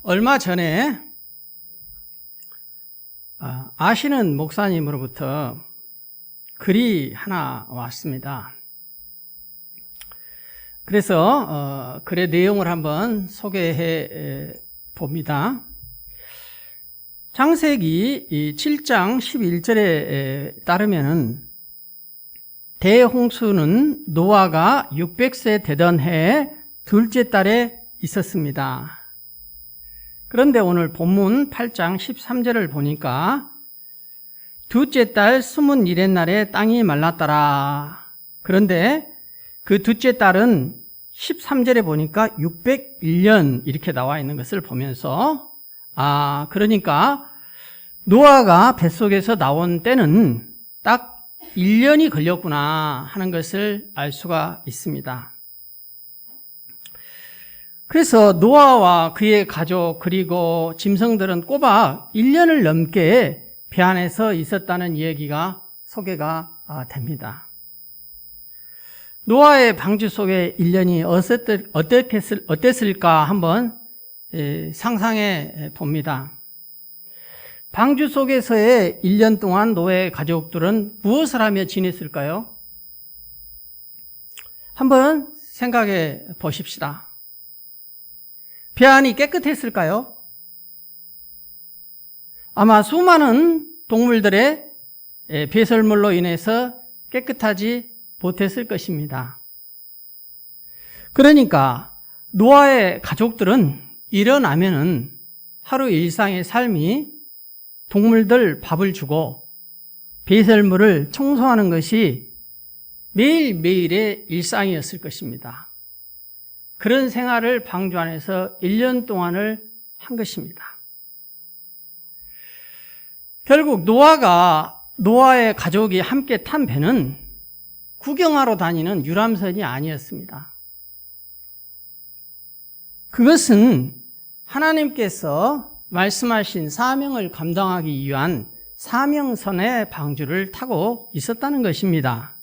얼마 전에 아시는 목사님으로부터 글이 하나 왔습니다. 그래서 글의 내용을 한번 소개해 봅니다. 창세기 7장 11절에 따르면 대홍수는 노아가 600세 되던 해에 둘째 달에 있었습니다. 그런데 오늘 본문 8장 13절을 보니까 둘째 달 21의 날에 땅이 말랐더라. 그런데 그 둘째 달은 13절에 보니까 601년 이렇게 나와 있는 것을 보면서 그러니까 노아가 뱃속에서 나온 때는 딱 1년이 걸렸구나 하는 것을 알 수가 있습니다. 그래서 노아와 그의 가족 그리고 짐승들은 꼬박 1년을 넘게 배 안에서 있었다는 얘기가 소개가 됩니다. 노아의 방주 속의 1년이 어땠을까 한번 상상해 봅니다. 방주 속에서의 1년 동안 노아의 가족들은 무엇을 하며 지냈을까요? 한번 생각해 보십시다. 배 안이 깨끗했을까요? 아마 수많은 동물들의 배설물로 인해서 깨끗하지 못했을 것입니다. 그러니까 노아의 가족들은 일어나면은 하루 일상의 삶이 동물들 밥을 주고 배설물을 청소하는 것이 매일매일의 일상이었을 것입니다. 그런 생활을 방주 안에서 1년 동안을 한 것입니다. 결국 노아의 가족이 함께 탄 배는 구경하러 다니는 유람선이 아니었습니다. 그것은 하나님께서 말씀하신 사명을 감당하기 위한 사명선의 방주를 타고 있었다는 것입니다.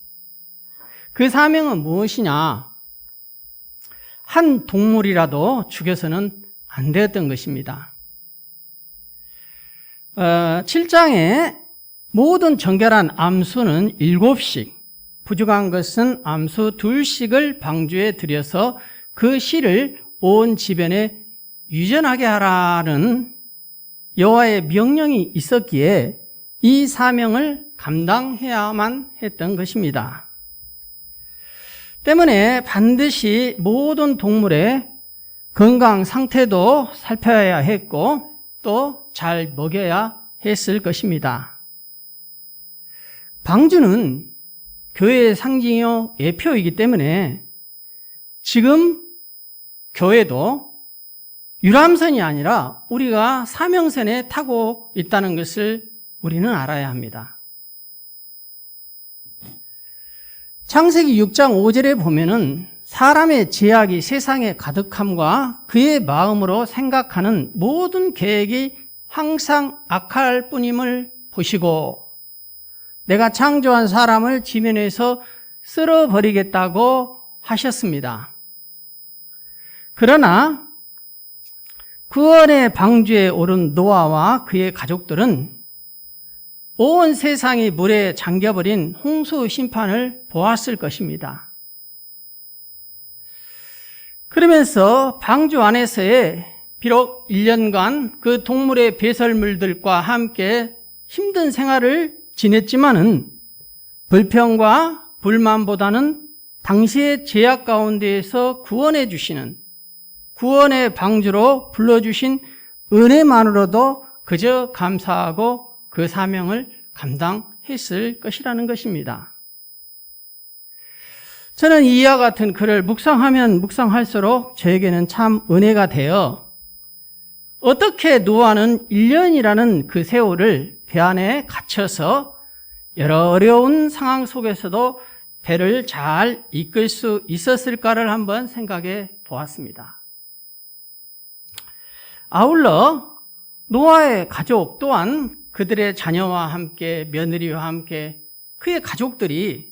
그 사명은 무엇이냐? 한 동물이라도 죽여서는 안 되었던 것입니다. 7장에 모든 정결한 암수는 7씩, 부족한 것은 암수 2씩을 방주에 들여서 그 씨를 온 지변에 유전하게 하라는 여호와의 명령이 있었기에 이 사명을 감당해야만 했던 것입니다. 때문에 반드시 모든 동물의 건강 상태도 살펴야 했고 또 잘 먹여야 했을 것입니다. 방주는 교회의 상징이요 예표이기 때문에 지금 교회도 유람선이 아니라 우리가 사명선에 타고 있다는 것을 우리는 알아야 합니다. 창세기 6장 5절에 보면은 사람의 죄악이 세상에 가득함과 그의 마음으로 생각하는 모든 계획이 항상 악할 뿐임을 보시고 내가 창조한 사람을 지면에서 쓸어버리겠다고 하셨습니다. 그러나 구원의 방주에 오른 노아와 그의 가족들은 온 세상이 물에 잠겨버린 홍수 심판을 보았을 것입니다. 그러면서 방주 안에서의 비록 1년간 그 동물의 배설물들과 함께 힘든 생활을 지냈지만은 불평과 불만보다는 당시의 죄악 가운데에서 구원해 주시는 구원의 방주로 불러주신 은혜만으로도 그저 감사하고 그 사명을 감당했을 것이라는 것입니다. 저는 이와 같은 글을 묵상하면 묵상할수록 저에게는 참 은혜가 되어 어떻게 노아는 1년이라는 그 세월을 배 안에 갇혀서 여러 어려운 상황 속에서도 배를 잘 이끌 수 있었을까를 한번 생각해 보았습니다. 아울러 노아의 가족 또한 그들의 자녀와 함께 며느리와 함께 그의 가족들이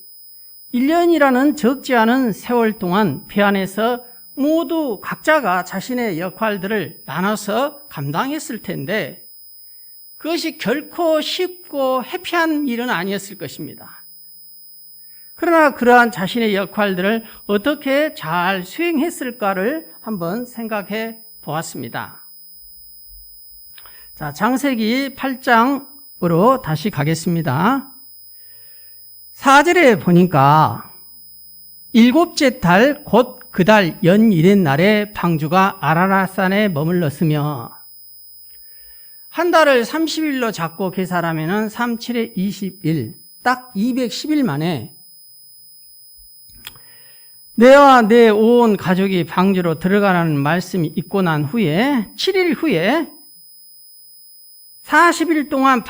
1년이라는 적지 않은 세월 동안 배 안에서 모두 각자가 자신의 역할들을 나눠서 감당했을 텐데 그것이 결코 쉽고 해피한 일은 아니었을 것입니다. 그러나 그러한 자신의 역할들을 어떻게 잘 수행했을까를 한번 생각해 보았습니다. 자, 창세기 8장으로 다시 가겠습니다. 4절에 보니까 일곱째 달 곧 그 달 연일의 날에 방주가 아라랏산에 머물렀으며 한 달을 30일로 잡고 계산하면 3, 7에 21, 딱 210일 만에 내와 내 온 가족이 방주로 들어가라는 말씀이 있고 난 후에 7일 후에 40일 동안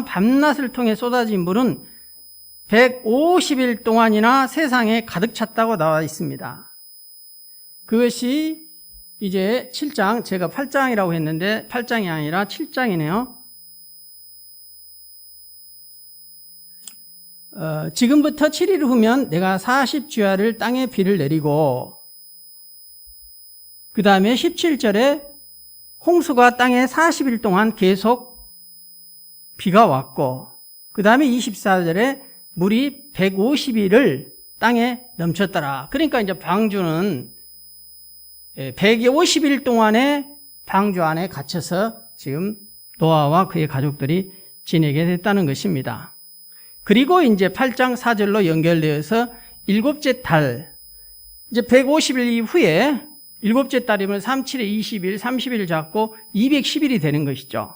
밤낮을 통해 쏟아진 물은 150일 동안이나 세상에 가득 찼다고 나와 있습니다. 그것이 이제 7장, 제가 8장이라고 했는데 8장이 아니라 7장이네요. 지금부터 7일 후면 내가 40주야를 땅에 비를 내리고 그 다음에 17절에 홍수가 땅에 40일 동안 계속 비가 왔고 그 다음에 24절에 물이 150일을 땅에 넘쳤더라. 그러니까 이제 방주는 150일 동안에 방주 안에 갇혀서 지금 노아와 그의 가족들이 지내게 됐다는 것입니다. 그리고 이제 8장 4절로 연결되어서 일곱째 달, 이제 150일 이후에 일곱째 달이면 3, 7에 20일, 30일 잡고 210일이 되는 것이죠.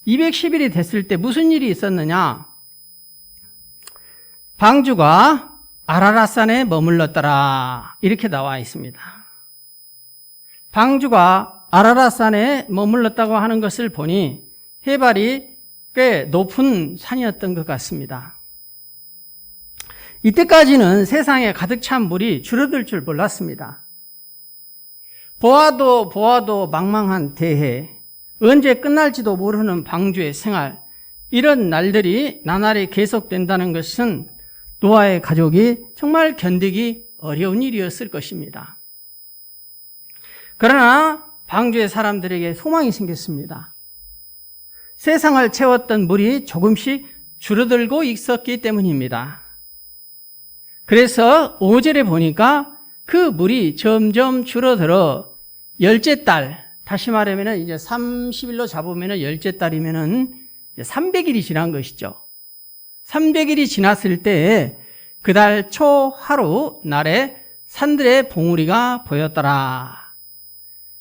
210일이 됐을 때 무슨 일이 있었느냐? 방주가 아라랏산에 머물렀더라. 이렇게 나와 있습니다. 방주가 아라랏산에 머물렀다고 하는 것을 보니 해발이 꽤 높은 산이었던 것 같습니다. 이때까지는 세상에 가득 찬 물이 줄어들 줄 몰랐습니다. 보아도 망망한 대해, 언제 끝날지도 모르는 방주의 생활, 이런 날들이 나날이 계속된다는 것은 노아의 가족이 정말 견디기 어려운 일이었을 것입니다. 그러나 방주의 사람들에게 소망이 생겼습니다. 세상을 채웠던 물이 조금씩 줄어들고 있었기 때문입니다. 그래서 5절에 보니까 그 물이 점점 줄어들어 열째 달, 다시 말하면 이제 30일로 잡으면 열째 달이면은 300일이 지난 것이죠. 300일이 지났을 때 그 달 초 하루 날에 산들의 봉우리가 보였더라.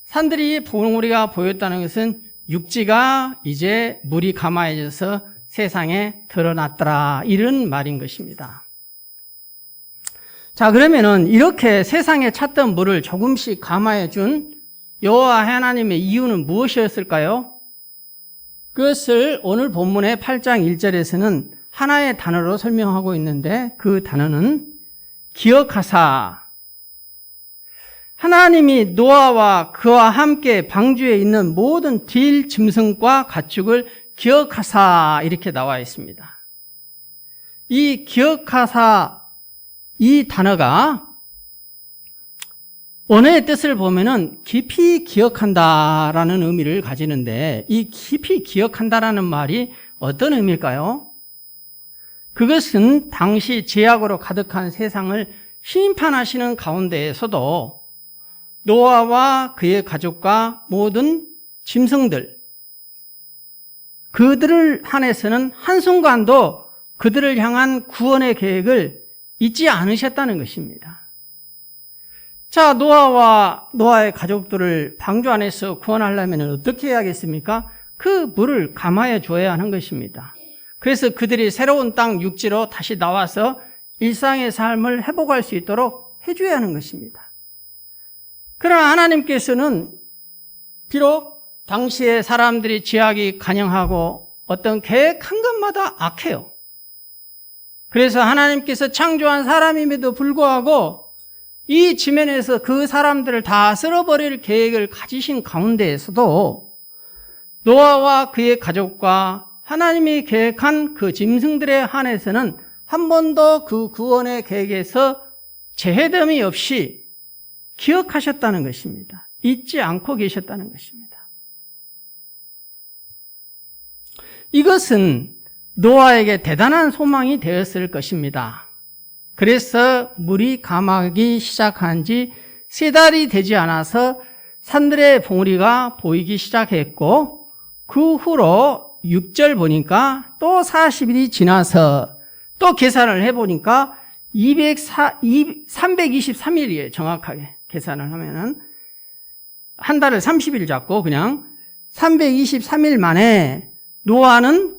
산들이 봉우리가 보였다는 것은 육지가 이제 물이 감아져서 세상에 드러났더라. 이런 말인 것입니다. 자, 그러면은 이렇게 세상에 찼던 물을 조금씩 감화해 준 여호와 하나님의 이유는 무엇이었을까요? 그것을 오늘 본문의 8장 1절에서는 하나의 단어로 설명하고 있는데 그 단어는 기억하사. 하나님이 노아와 그와 함께 방주에 있는 모든 딜 짐승과 가축을 기억하사 이렇게 나와 있습니다. 이 기억하사 이 단어가 원어의 뜻을 보면은 깊이 기억한다라는 의미를 가지는데 이 깊이 기억한다라는 말이 어떤 의미일까요? 그것은 당시 죄악으로 가득한 세상을 심판하시는 가운데에서도 노아와 그의 가족과 모든 짐승들, 그들을 한해서는 한순간도 그들을 향한 구원의 계획을 잊지 않으셨다는 것입니다. 자, 노아와 노아의 가족들을 방주 안에서 구원하려면 어떻게 해야겠습니까? 그 물을 감화해 줘야 하는 것입니다. 그래서 그들이 새로운 땅 육지로 다시 나와서 일상의 삶을 회복할 수 있도록 해줘야 하는 것입니다. 그러나 하나님께서는 비록 당시에 사람들이 죄악이 간영하고 어떤 계획한 것마다 악해요. 그래서 하나님께서 창조한 사람임에도 불구하고 이 지면에서 그 사람들을 다 쓸어버릴 계획을 가지신 가운데에서도 노아와 그의 가족과 하나님이 계획한 그 짐승들에 한해서는 한 번도 그 구원의 계획에서 재해됨이 없이 기억하셨다는 것입니다. 잊지 않고 계셨다는 것입니다. 이것은 노아에게 대단한 소망이 되었을 것입니다. 그래서 물이 감하기 시작한 지 3달이 되지 않아서 산들의 봉우리가 보이기 시작했고, 그 후로 6절 보니까 또 40일이 지나서 또 계산을 해보니까 323일이에요. 정확하게 계산을 하면은. 한 달을 30일 잡고 그냥 323일 만에 노아는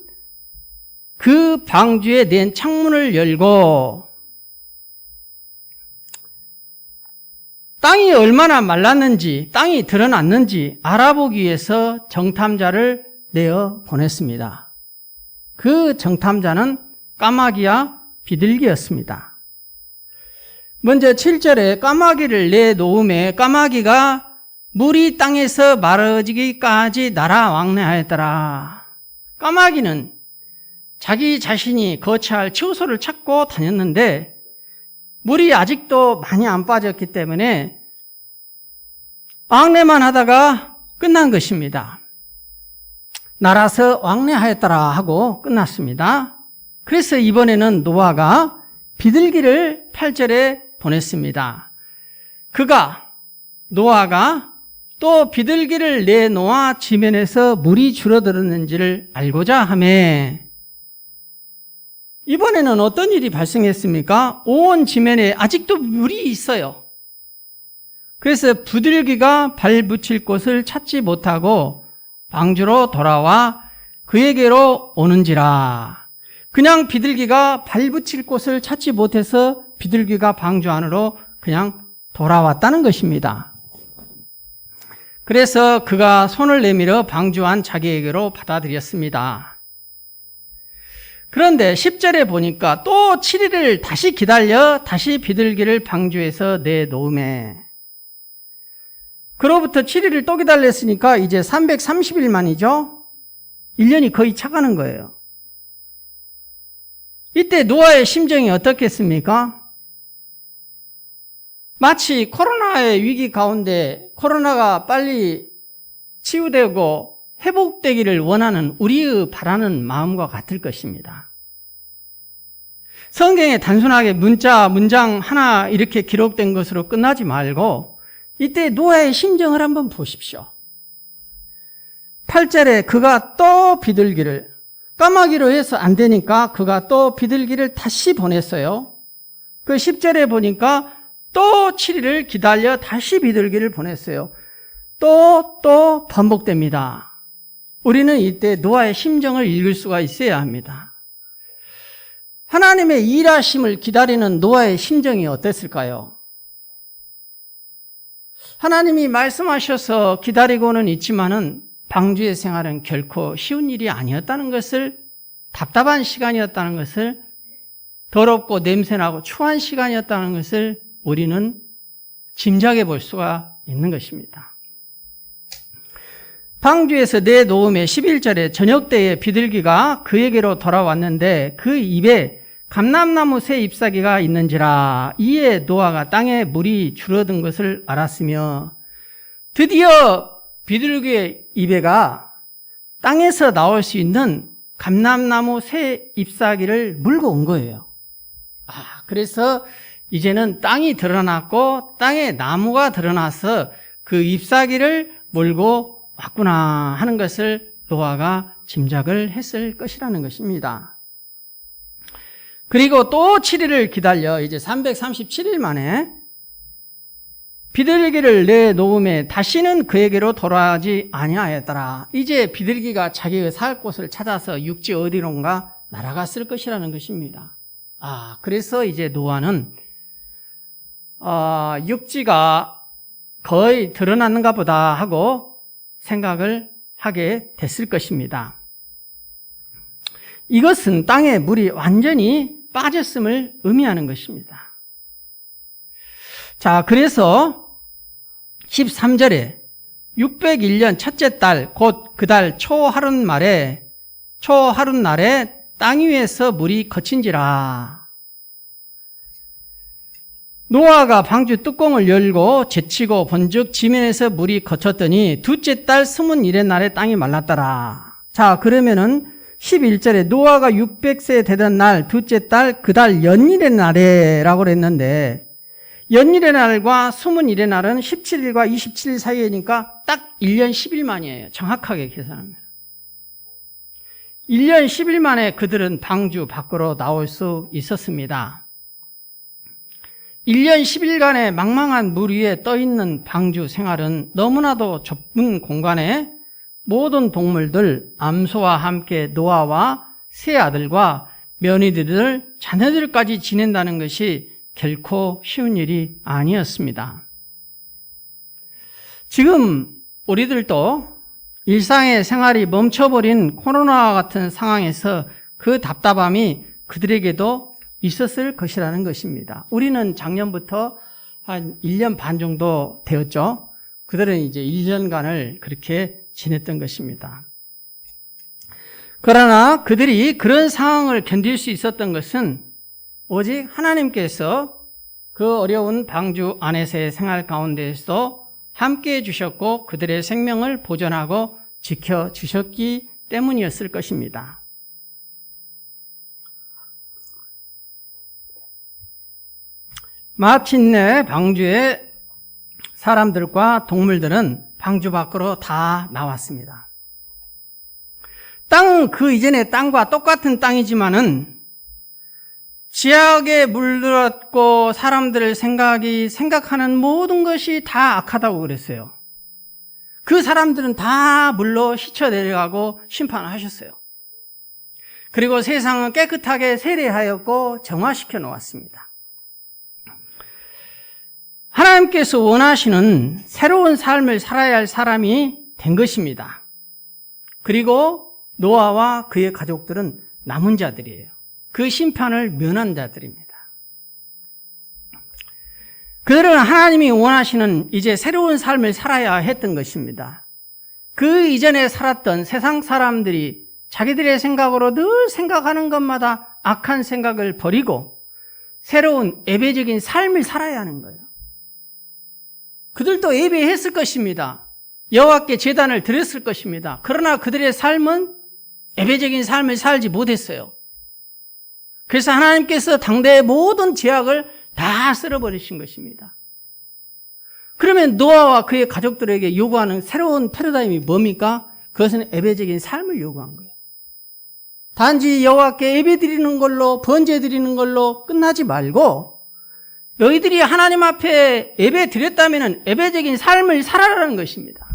그 방주에 낸 창문을 열고 땅이 얼마나 말랐는지, 땅이 드러났는지 알아보기 위해서 정탐자를 내어 보냈습니다. 그 정탐자는 까마귀와 비둘기였습니다. 먼저 7절에 까마귀를 내놓음에 까마귀가 물이 땅에서 마르지기까지 날아왕래하였더라. 까마귀는 자기 자신이 거처할 처소를 찾고 다녔는데 물이 아직도 많이 안 빠졌기 때문에 왕래만 하다가 끝난 것입니다. 날아서 왕래하였더라 하고 끝났습니다. 그래서 이번에는 노아가 비둘기를 8절에 보냈습니다. 노아가 또 비둘기를 내놓아 지면에서 물이 줄어들었는지를 알고자 하며, 이번에는 어떤 일이 발생했습니까? 온 지면에 아직도 물이 있어요. 그래서 비둘기가 발 붙일 곳을 찾지 못하고 방주로 돌아와 그에게로 오는지라. 그냥 비둘기가 발 붙일 곳을 찾지 못해서 비둘기가 방주 안으로 그냥 돌아왔다는 것입니다. 그래서 그가 손을 내밀어 방주 안 자기에게로 받아들였습니다. 그런데 10절에 보니까 또 7일을 다시 기다려 다시 비둘기를 방주에서 내놓음에, 그로부터 7일을 또 기다렸으니까 이제 330일 만이죠. 1년이 거의 차가는 거예요. 이때 노아의 심정이 어떻겠습니까? 마치 코로나의 위기 가운데 코로나가 빨리 치유되고 회복되기를 원하는 우리의 바라는 마음과 같을 것입니다. 성경에 단순하게 문장 하나 이렇게 기록된 것으로 끝나지 말고 이때 노아의 심정을 한번 보십시오. 8절에 그가 또 비둘기를, 까마귀로 해서 안 되니까 그가 또 비둘기를 다시 보냈어요. 그 10절에 보니까 또 7일을 기다려 다시 비둘기를 보냈어요. 또 반복됩니다. 우리는 이때 노아의 심정을 읽을 수가 있어야 합니다. 하나님의 일하심을 기다리는 노아의 심정이 어땠을까요? 하나님이 말씀하셔서 기다리고는 있지만은 방주의 생활은 결코 쉬운 일이 아니었다는 것을, 답답한 시간이었다는 것을, 더럽고 냄새나고 추한 시간이었다는 것을 우리는 짐작해 볼 수가 있는 것입니다. 방주에서 내놓음에 11절에 저녁 때에 비둘기가 그에게로 돌아왔는데 그 입에 감람나무 새 잎사귀가 있는지라. 이에 노아가 땅에 물이 줄어든 것을 알았으며, 드디어 비둘기의 입에가 땅에서 나올 수 있는 감람나무 새 잎사귀를 물고 온 거예요. 그래서 이제는 땅이 드러났고 땅에 나무가 드러나서 그 잎사귀를 물고 왔구나 하는 것을 노아가 짐작을 했을 것이라는 것입니다. 그리고 또 7일을 기다려 이제 337일 만에 비둘기를 내놓음에 다시는 그에게로 돌아가지 아니하였더라. 이제 비둘기가 자기의 살 곳을 찾아서 육지 어디론가 날아갔을 것이라는 것입니다. 그래서 이제 노아는 육지가 거의 드러났는가 보다 하고 생각을 하게 됐을 것입니다. 이것은 땅에 물이 완전히 빠졌음을 의미하는 것입니다. 자, 그래서 13절에 601년 첫째 달 곧 그 달 초하룻날에 땅 위에서 물이 거친지라. 노아가 방주 뚜껑을 열고 제치고 본즉 지면에서 물이 거쳤더니 둘째 달 21의 날에 땅이 말랐더라. 자, 그러면은 11절에 노아가 600세 되던 날 둘째 달 그 달 연일의 날에라고 그랬는데, 연일의 날과 21일의 날은 17일과 27일 사이니까 딱 1년 10일 만이에요. 정확하게 계산하면. 1년 10일 만에 그들은 방주 밖으로 나올 수 있었습니다. 1년 10일간의 망망한 물 위에 떠있는 방주 생활은 너무나도 좁은 공간에 모든 동물들, 암소와 함께 노아와 세 아들과 며느리들, 자녀들까지 지낸다는 것이 결코 쉬운 일이 아니었습니다. 지금 우리들도 일상의 생활이 멈춰버린 코로나와 같은 상황에서 그 답답함이 그들에게도 있었을 것이라는 것입니다. 우리는 작년부터 한 1년 반 정도 되었죠. 그들은 이제 1년간을 그렇게 지냈던 것입니다. 그러나 그들이 그런 상황을 견딜 수 있었던 것은 오직 하나님께서 그 어려운 방주 안에서의 생활 가운데에서도 함께해 주셨고 그들의 생명을 보존하고 지켜주셨기 때문이었을 것입니다. 마침내 방주의 사람들과 동물들은 방주 밖으로 다 나왔습니다. 땅은 그 이전의 땅과 똑같은 땅이지만은 지하에 물들었고 사람들의 생각하는 모든 것이 다 악하다고 그랬어요. 그 사람들은 다 물로 휘쳐 내려가고 심판하셨어요. 그리고 세상은 깨끗하게 세례하였고 정화시켜 놓았습니다. 하나님께서 원하시는 새로운 삶을 살아야 할 사람이 된 것입니다. 그리고 노아와 그의 가족들은 남은 자들이에요. 그 심판을 면한 자들입니다. 그들은 하나님이 원하시는 이제 새로운 삶을 살아야 했던 것입니다. 그 이전에 살았던 세상 사람들이 자기들의 생각으로 늘 생각하는 것마다 악한 생각을 버리고 새로운 예배적인 삶을 살아야 하는 거예요. 그들도 예배했을 것입니다. 여호와께 제단을 드렸을 것입니다. 그러나 그들의 삶은 예배적인 삶을 살지 못했어요. 그래서 하나님께서 당대의 모든 죄악을 다 쓸어버리신 것입니다. 그러면 노아와 그의 가족들에게 요구하는 새로운 패러다임이 뭡니까? 그것은 예배적인 삶을 요구한 거예요. 단지 여호와께 예배 드리는 걸로, 번제 드리는 걸로 끝나지 말고 너희들이 하나님 앞에 예배 드렸다면 예배적인 삶을 살아라는 것입니다.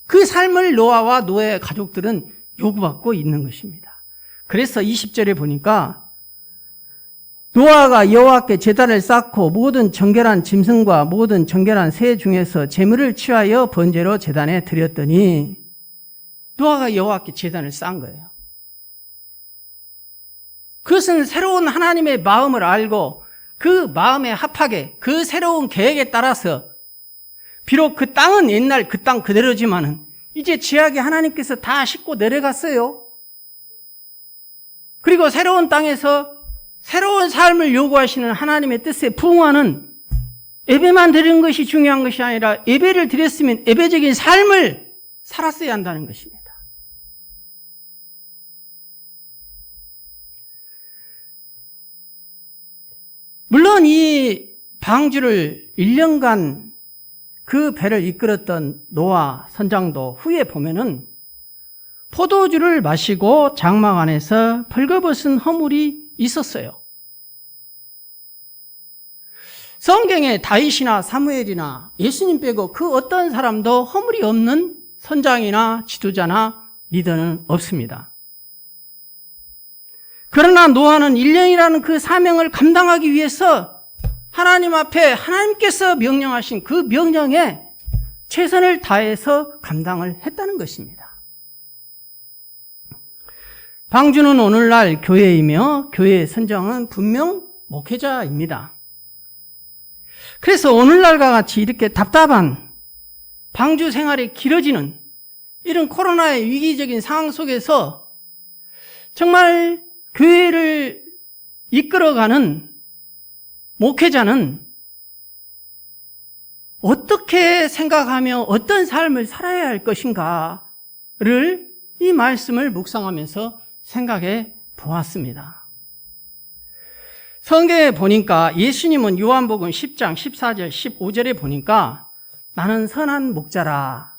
그 삶을 노아와 노아의 가족들은 요구받고 있는 것입니다. 그래서 20절에 보니까 노아가 여호와께 제단을 쌓고 모든 정결한 짐승과 모든 정결한 새 중에서 제물을 취하여 번제로 제단에 드렸더니 노아가 여호와께 제단을 쌓은 거예요. 그것은 새로운 하나님의 마음을 알고 그 마음에 합하게 그 새로운 계획에 따라서 비록 그 땅은 옛날 그 땅 그대로지만은 이제 지하에 하나님께서 다 싣고 내려갔어요. 그리고 새로운 땅에서 새로운 삶을 요구하시는 하나님의 뜻에 부응하는 예배만 드리는 것이 중요한 것이 아니라 예배를 드렸으면 예배적인 삶을 살았어야 한다는 것입니다. 물론 이 방주를 1년간 그 배를 이끌었던 노아 선장도 후에 보면은 포도주를 마시고 장막 안에서 벌거벗은 허물이 있었어요. 성경에 다윗이나 사무엘이나 예수님 빼고 그 어떤 사람도 허물이 없는 선장이나 지도자나 리더는 없습니다. 그러나 노아는 1년이라는 그 사명을 감당하기 위해서 하나님 앞에 하나님께서 명령하신 그 명령에 최선을 다해서 감당을 했다는 것입니다. 방주는 오늘날 교회이며 교회의 선장은 분명 목회자입니다. 그래서 오늘날과 같이 이렇게 답답한 방주 생활이 길어지는 이런 코로나의 위기적인 상황 속에서 정말 교회를 이끌어가는 목회자는 어떻게 생각하며 어떤 삶을 살아야 할 것인가를 이 말씀을 묵상하면서 생각해 보았습니다. 성경에 보니까 예수님은 요한복음 10장 14절 15절에 보니까 나는 선한 목자라.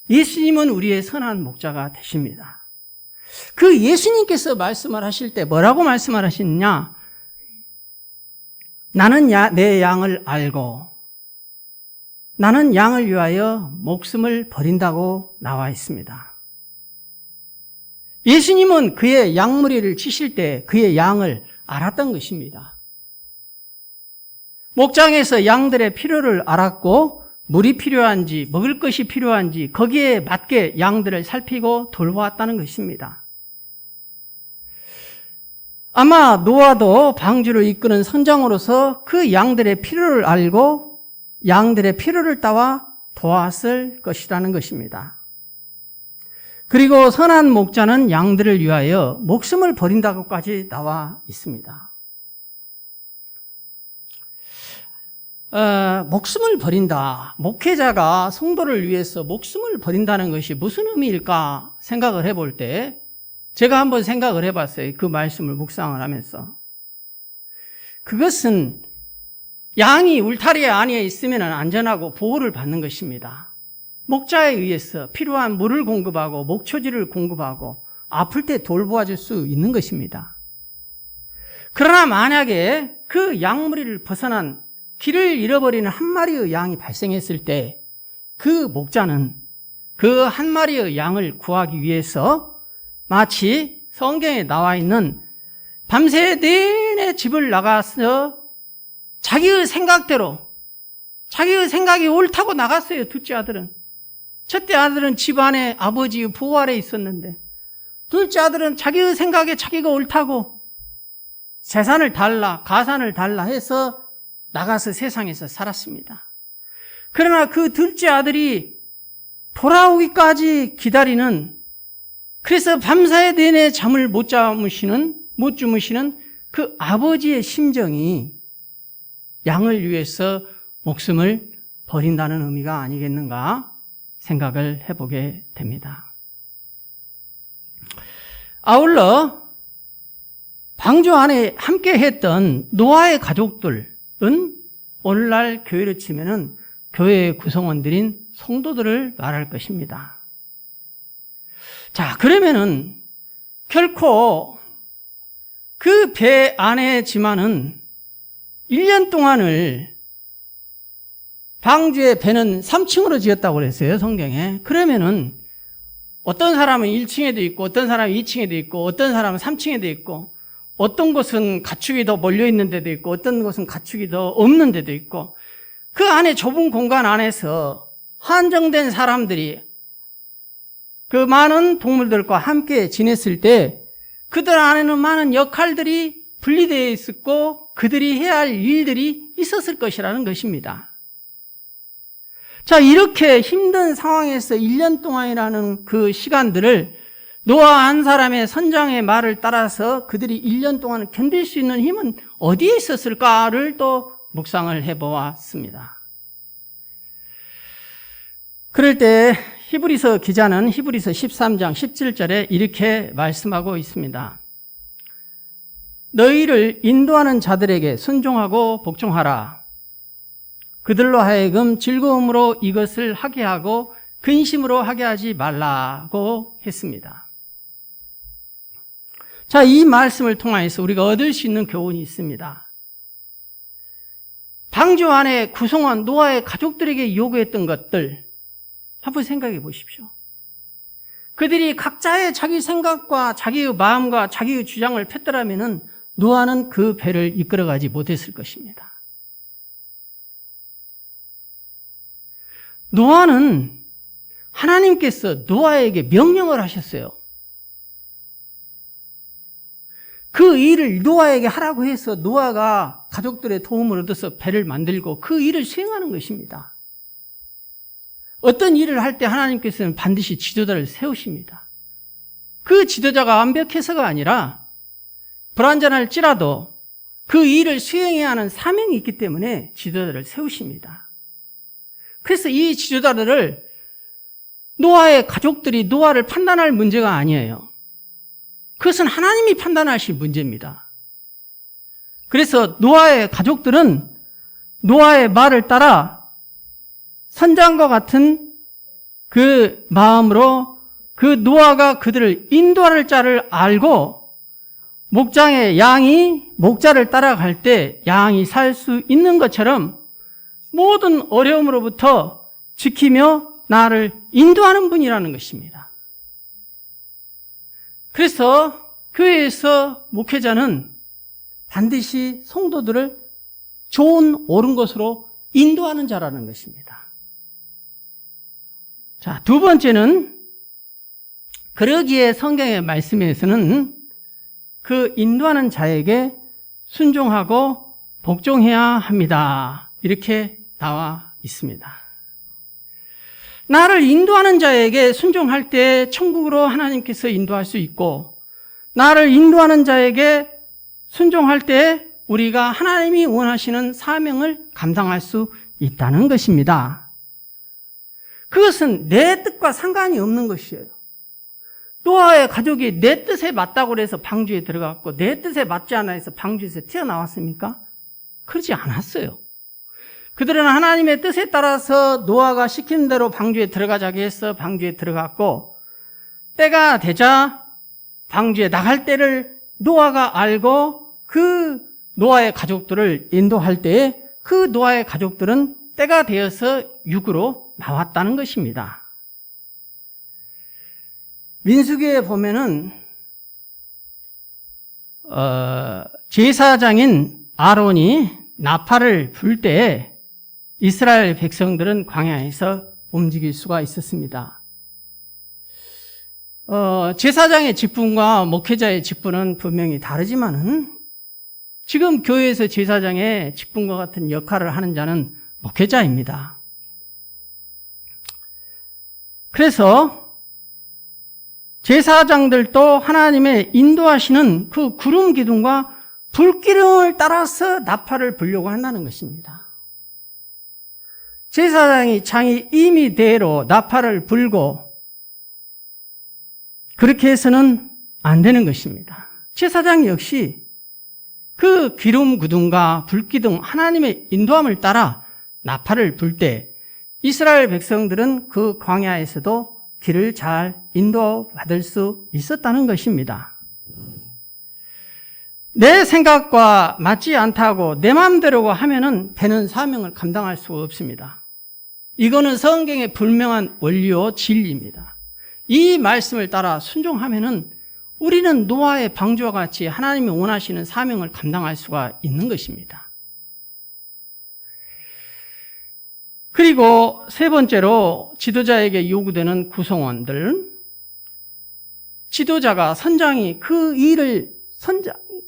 예수님은 우리의 선한 목자가 되십니다. 그 예수님께서 말씀을 하실 때 뭐라고 말씀을 하시느냐? 나는 내 양을 알고 나는 양을 위하여 목숨을 버린다고 나와 있습니다. 예수님은 그의 양무리를 치실 때 그의 양을 알았던 것입니다. 목장에서 양들의 필요를 알았고 물이 필요한지 먹을 것이 필요한지 거기에 맞게 양들을 살피고 돌보았다는 것입니다. 아마 노아도 방주를 이끄는 선장으로서 그 양들의 필요를 알고 양들의 필요를 따와 도왔을 것이라는 것입니다. 그리고 선한 목자는 양들을 위하여 목숨을 버린다고까지 나와 있습니다. 목숨을 버린다. 목회자가 성도를 위해서 목숨을 버린다는 것이 무슨 의미일까 생각을 해볼 때 제가 한번 생각을 해봤어요. 그 말씀을 묵상을 하면서. 그것은 양이 울타리 안에 있으면 안전하고 보호를 받는 것입니다. 목자에 의해서 필요한 물을 공급하고 목초지를 공급하고 아플 때 돌보아줄 수 있는 것입니다. 그러나 만약에 그 양무리를 벗어난 길을 잃어버리는 한 마리의 양이 발생했을 때 그 목자는 그 한 마리의 양을 구하기 위해서 마치 성경에 나와 있는 밤새 내내 집을 나가서 자기의 생각대로 자기의 생각이 옳다고 나갔어요. 둘째 아들은. 첫째 아들은 집안에 아버지의 보호 아래 있었는데 둘째 아들은 자기의 생각에 자기가 옳다고 재산을 달라 가산을 달라 해서 나가서 세상에서 살았습니다. 그러나 그 둘째 아들이 돌아오기까지 기다리는 그래서 밤새 내내 잠을 못 주무시는 그 아버지의 심정이 양을 위해서 목숨을 버린다는 의미가 아니겠는가 생각을 해보게 됩니다. 아울러 방주 안에 함께 했던 노아의 가족들은 오늘날 교회로 치면은 교회의 구성원들인 성도들을 말할 것입니다. 자, 그러면은 결코 그 배 안에지만은 1년 동안을 방주의 배는 3층으로 지었다고 그랬어요, 성경에. 그러면은 어떤 사람은 1층에도 있고 어떤 사람은 2층에도 있고 어떤 사람은 3층에도 있고 어떤 곳은 가축이 더 몰려 있는 데도 있고 어떤 곳은 가축이 더 없는 데도 있고 그 안에 좁은 공간 안에서 한정된 사람들이 그 많은 동물들과 함께 지냈을 때 그들 안에는 많은 역할들이 분리되어 있었고 그들이 해야 할 일들이 있었을 것이라는 것입니다. 자, 이렇게 힘든 상황에서 1년 동안이라는 그 시간들을 노아 한 사람의 선장의 말을 따라서 그들이 1년 동안 견딜 수 있는 힘은 어디에 있었을까를 또 묵상을 해보았습니다. 그럴 때 히브리서 기자는 히브리서 13장 17절에 이렇게 말씀하고 있습니다. 너희를 인도하는 자들에게 순종하고 복종하라. 그들로 하여금 즐거움으로 이것을 하게 하고 근심으로 하게 하지 말라고 했습니다. 자, 이 말씀을 통해서 우리가 얻을 수 있는 교훈이 있습니다. 방주 안에 구성원 노아의 가족들에게 요구했던 것들 한번 생각해 보십시오. 그들이 각자의 자기 생각과 자기의 마음과 자기의 주장을 폈더라면은 노아는 그 배를 이끌어가지 못했을 것입니다. 노아는 하나님께서 노아에게 명령을 하셨어요. 그 일을 노아에게 하라고 해서 노아가 가족들의 도움을 얻어서 배를 만들고 그 일을 수행하는 것입니다. 어떤 일을 할 때 하나님께서는 반드시 지도자를 세우십니다. 그 지도자가 완벽해서가 아니라 불완전할지라도 그 일을 수행해야 하는 사명이 있기 때문에 지도자를 세우십니다. 그래서 이 지도자들을 노아의 가족들이 노아를 판단할 문제가 아니에요. 그것은 하나님이 판단하실 문제입니다. 그래서 노아의 가족들은 노아의 말을 따라 선장과 같은 그 마음으로 그 노아가 그들을 인도할 자를 알고 목장의 양이 목자를 따라갈 때 양이 살 수 있는 것처럼 모든 어려움으로부터 지키며 나를 인도하는 분이라는 것입니다. 그래서 교회에서 목회자는 반드시 성도들을 좋은 옳은 것으로 인도하는 자라는 것입니다. 자, 두 번째는 그러기에 성경의 말씀에서는 그 인도하는 자에게 순종하고 복종해야 합니다. 이렇게 나와 있습니다. 나를 인도하는 자에게 순종할 때 천국으로 하나님께서 인도할 수 있고, 나를 인도하는 자에게 순종할 때 우리가 하나님이 원하시는 사명을 감당할 수 있다는 것입니다. 그것은 내 뜻과 상관이 없는 것이에요. 노아의 가족이 내 뜻에 맞다고 해서 방주에 들어갔고 내 뜻에 맞지 않아 해서 방주에서 튀어나왔습니까? 그러지 않았어요. 그들은 하나님의 뜻에 따라서 노아가 시키는 대로 방주에 들어가자고 해서 방주에 들어갔고, 때가 되자 방주에 나갈 때를 노아가 알고 그 노아의 가족들을 인도할 때에 그 노아의 가족들은 때가 되어서 육으로 나왔다는 것입니다. 민수기에 보면은 제사장인 아론이 나팔을 불 때에 이스라엘 백성들은 광야에서 움직일 수가 있었습니다. 제사장의 직분과 목회자의 직분은 분명히 다르지만은 지금 교회에서 제사장의 직분과 같은 역할을 하는 자는 목회자입니다. 그래서 제사장들도 하나님의 인도하시는 그 구름 기둥과 불기둥을 따라서 나팔을 불려고 한다는 것입니다. 제사장이 장이 임의대로 나팔을 불고 그렇게 해서는 안 되는 것입니다. 제사장 역시 그 기름 구둥과 불기둥 하나님의 인도함을 따라 나팔을 불 때 이스라엘 백성들은 그 광야에서도 길을 잘 인도받을 수 있었다는 것입니다. 내 생각과 맞지 않다고 내 마음대로 하면은 되는 사명을 감당할 수가 없습니다. 이거는 성경의 분명한 원리요 진리입니다. 이 말씀을 따라 순종하면은 우리는 노아의 방주와 같이 하나님이 원하시는 사명을 감당할 수가 있는 것입니다. 그리고 세 번째로 지도자에게 요구되는 구성원들. 지도자가 선장이 그 일을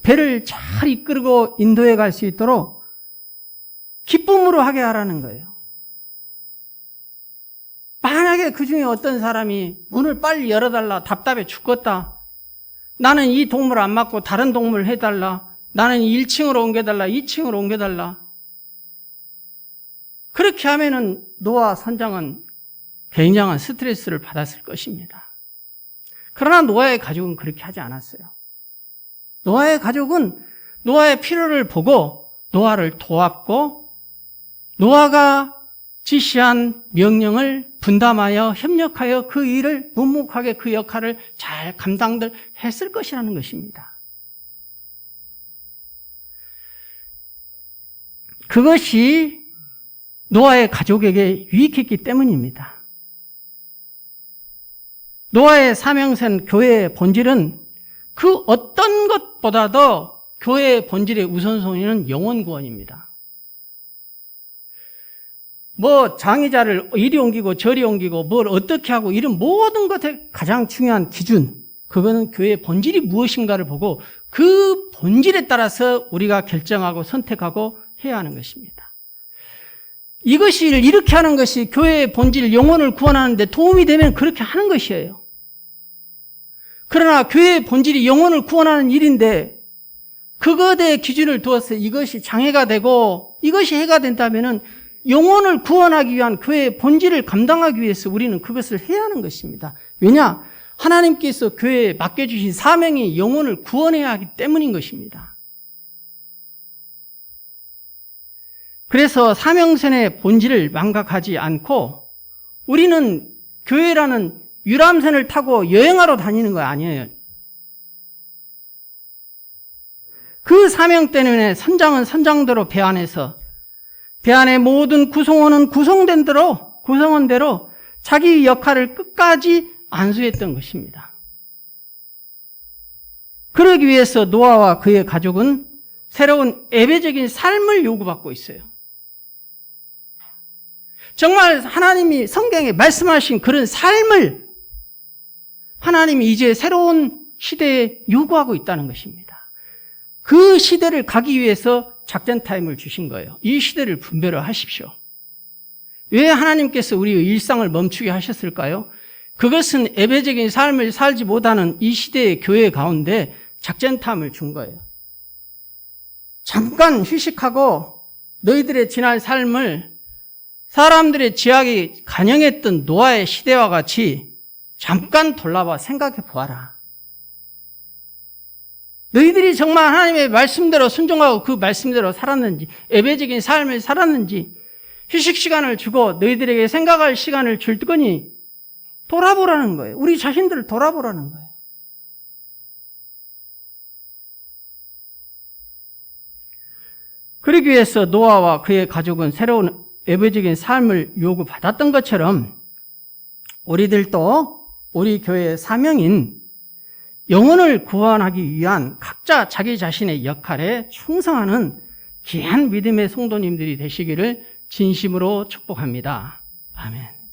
배를 잘 이끌고 인도해 갈 수 있도록 기쁨으로 하게 하라는 거예요. 만약에 그 중에 어떤 사람이 문을 빨리 열어달라, 답답해 죽겠다. 나는 이 동물 안 맞고 다른 동물 해달라. 나는 1층으로 옮겨달라, 2층으로 옮겨달라. 그렇게 하면은 노아 선장은 굉장한 스트레스를 받았을 것입니다. 그러나 노아의 가족은 그렇게 하지 않았어요. 노아의 가족은 노아의 필요를 보고 노아를 도왔고 노아가 지시한 명령을 분담하여 협력하여 그 일을 묵묵하게 그 역할을 잘 감당들 했을 것이라는 것입니다. 그것이 노아의 가족에게 유익했기 때문입니다. 노아의 사명선 교회의 본질은 그 어떤 것보다도 교회의 본질의 우선순위는 영혼 구원입니다. 뭐 장의자를 이리 옮기고 저리 옮기고 뭘 어떻게 하고 이런 모든 것의 가장 중요한 기준, 그거는 교회의 본질이 무엇인가를 보고 그 본질에 따라서 우리가 결정하고 선택하고 해야 하는 것입니다. 이것이 이렇게 하는 것이 교회의 본질, 영혼을 구원하는 데 도움이 되면 그렇게 하는 것이에요. 그러나 교회의 본질이 영혼을 구원하는 일인데 그것에 기준을 두어서 이것이 장애가 되고 이것이 해가 된다면은 영혼을 구원하기 위한 교회의 본질을 감당하기 위해서 우리는 그것을 해야 하는 것입니다. 왜냐? 하나님께서 교회에 맡겨주신 사명이 영혼을 구원해야 하기 때문인 것입니다. 그래서 사명선의 본질을 망각하지 않고 우리는 교회라는 유람선을 타고 여행하러 다니는 거 아니에요. 그 사명 때문에 선장은 선장대로 배 안에서 배 안의 모든 구성원은 구성원대로 자기 역할을 끝까지 안수했던 것입니다. 그러기 위해서 노아와 그의 가족은 새로운 예배적인 삶을 요구받고 있어요. 정말 하나님이 성경에 말씀하신 그런 삶을 하나님이 이제 새로운 시대에 요구하고 있다는 것입니다. 그 시대를 가기 위해서 작전 타임을 주신 거예요. 이 시대를 분별을 하십시오. 왜 하나님께서 우리의 일상을 멈추게 하셨을까요? 그것은 예배적인 삶을 살지 못하는 이 시대의 교회 가운데 작전 타임을 준 거예요. 잠깐 휴식하고 너희들의 지난 삶을 사람들의 지각이 간영했던 노아의 시대와 같이 잠깐 돌아봐 생각해 보아라. 너희들이 정말 하나님의 말씀대로 순종하고 그 말씀대로 살았는지, 예배적인 삶을 살았는지, 휴식 시간을 주고 너희들에게 생각할 시간을 줄 거니 돌아보라는 거예요. 우리 자신들을 돌아보라는 거예요. 그러기 위해서 노아와 그의 가족은 새로운 예배적인 삶을 요구받았던 것처럼 우리들도 우리 교회의 사명인 영혼을 구원하기 위한 각자 자기 자신의 역할에 충성하는 귀한 믿음의 성도님들이 되시기를 진심으로 축복합니다. 아멘.